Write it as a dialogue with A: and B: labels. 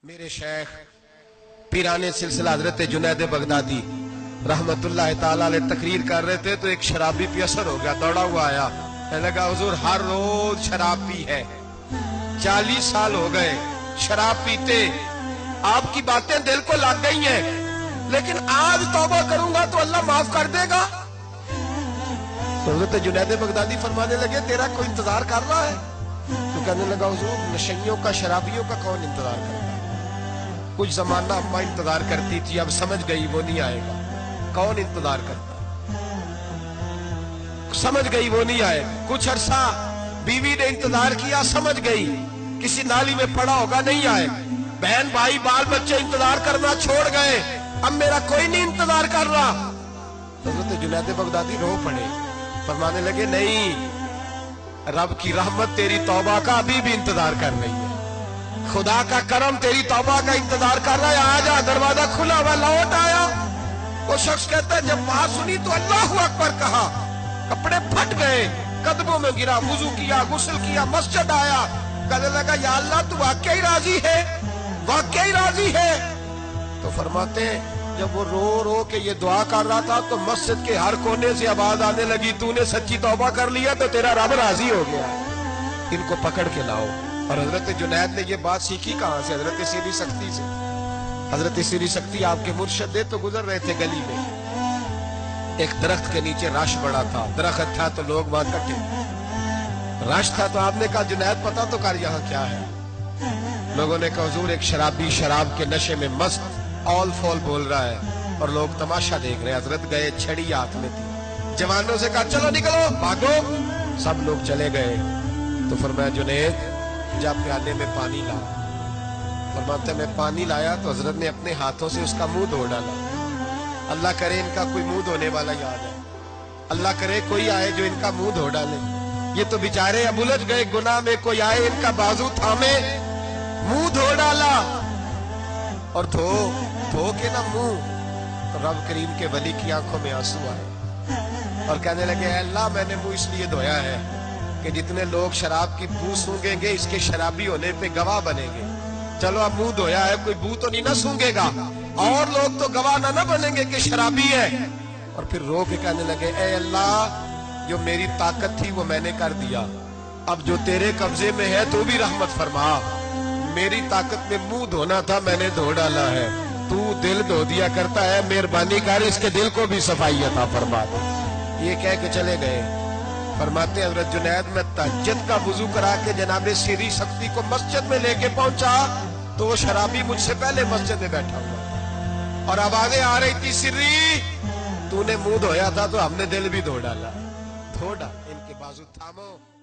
A: میرے شیخ پیرانے سلسلہ حضرت جنید بغدادی رحمتullah تعالی علیہ تقریر کر رہے تھے تو ایک شرابی پہ اثر ہو گیا، دوڑا ہوا آیا، کہنے لگا حضور ہر روز شراب پی ہے، 40 سال ہو گئے شراب پیتے، آپ کی باتیں دل کو لگ گئی ہیں، لیکن آج توبہ کروں گا تو اللہ معاف کر دے گا۔ حضرت جنید بغدادی فرمانے لگے تیرا کوئی انتظار کر رہا ہے؟ تو کہنے لگا حضور نشیوں کا شرابیوں کا کون انتظار کرتا ہے؟ کچھ زمانہ اماں انتظار کرتی تھی، اب سمجھ گئی وہ نہیں آئے گا۔ کون انتظار کرتا؟ سمجھ گئی وہ نہیں آئے۔ کچھ عرصہ بیوی نے انتظار کیا، سمجھ گئی کسی نالی میں پڑا ہوگا نہیں آئے۔ بہن بھائی بال بچے انتظار کرنا چھوڑ گئے، اب میرا کوئی نہیں انتظار کر رہا۔ حضرت جنید بغدادی رو پڑے، فرمانے لگے نہیں، رب کی رحمت تیری توبہ کا ابھی بھی انتظار کر رہی ہے، خدا کا کرم تیری توبہ کا انتظار کر رہا ہے، آجا، دروازہ کھلا ہوا، لوٹ آیا۔ وہ شخص کہتا ہے جب بات سنی تو اللہ اکبر کہا، کپڑے پھٹ گئے، قدموں میں گرا، وضو کیا، غسل کیا، مسجد آیا، کہنے لگا یا اللہ تو واقعی راضی ہے، واقعی راضی ہے؟ تو فرماتے ہیں جب وہ رو رو کے یہ دعا کر رہا تھا تو مسجد کے ہر کونے سے آواز آنے لگی تو نے سچی توبہ کر لیا تو تیرا رب راضی ہو گیا، ان کو پکڑ کے لاؤ۔ اور حضرت جنید نے یہ بات سیکھی کہاں سے؟ حضرت سیری سختی سے۔ حضرت سیری سختی آپ کے مرشد دے تو گزر رہے تھے گلی میں، ایک درخت کے نیچے رش بڑا تھا، درخت تھا تو لوگ وہاں کٹے، رش تھا تو آپ نے کہا جنید پتہ تو کر یہاں کیا ہے؟ لوگوں نے کہا حضور ایک شرابی شراب کے نشے میں مست آل فول بول رہا ہے اور لوگ تماشا دیکھ رہے ہیں۔ حضرت گئے، چھڑی ہاتھ میں تھی، جوانوں سے کہا چلو نکلو بھاگو، سب لوگ چلے گئے۔ تو فرمایا جنید جا پیالے میں پانی لا۔ فرماتے میں پانی لایا تو حضرت نے اپنے ہاتھوں سے اس کا منہ دھو ڈالا۔ اللہ کرے ان کا کوئی منہ دھونے والا یاد ہے، اللہ کرے کوئی آئے جو ان کا منہ دھو ڈالے، یہ تو بیچارے اب الجھ گئے گناہ میں، کوئی آئے ان کا بازو تھامے، منہ دھو ڈالا۔ اور دھو کے نہ منہ، تو رب کریم کے ولی کی آنکھوں میں آنسو آئے اور کہنے لگے اے اللہ میں نے منہ اس لیے دھویا ہے کہ جتنے لوگ شراب کی بو سونگیں گے اس کے شرابی ہونے پہ گواہ بنیں گے، چلو اب منہ دھویا ہے کوئی بو تو نہیں نہ سونگے گا، اور لوگ تو گواہ نہ بنیں گے کہ شرابی ہے۔ اور پھر رو کے کہنے لگے اے اللہ جو میری طاقت تھی وہ میں نے کر دیا، اب جو تیرے قبضے میں ہے تو بھی رحمت فرما، میری طاقت میں منہ دھونا تھا میں نے دھو ڈالا ہے، تو دل دھو دیا کرتا ہے، مہربانی کر اس کے دل کو بھی صفائی عطا فرما دے۔ یہ کہہ کے چلے گئے۔ فرماتے حضرت جنید میں تہجد کا وضو کرا کے جناب سیری سختی کو مسجد میں لے کے پہنچا تو وہ شرابی مجھ سے پہلے مسجد میں بیٹھا ہوا اور آوازیں آ رہی تھی سری تو نے منہ دھویا تھا تو ہم نے دل بھی دھو ڈالا، دھو ڈال، ان کے بازو تھامو۔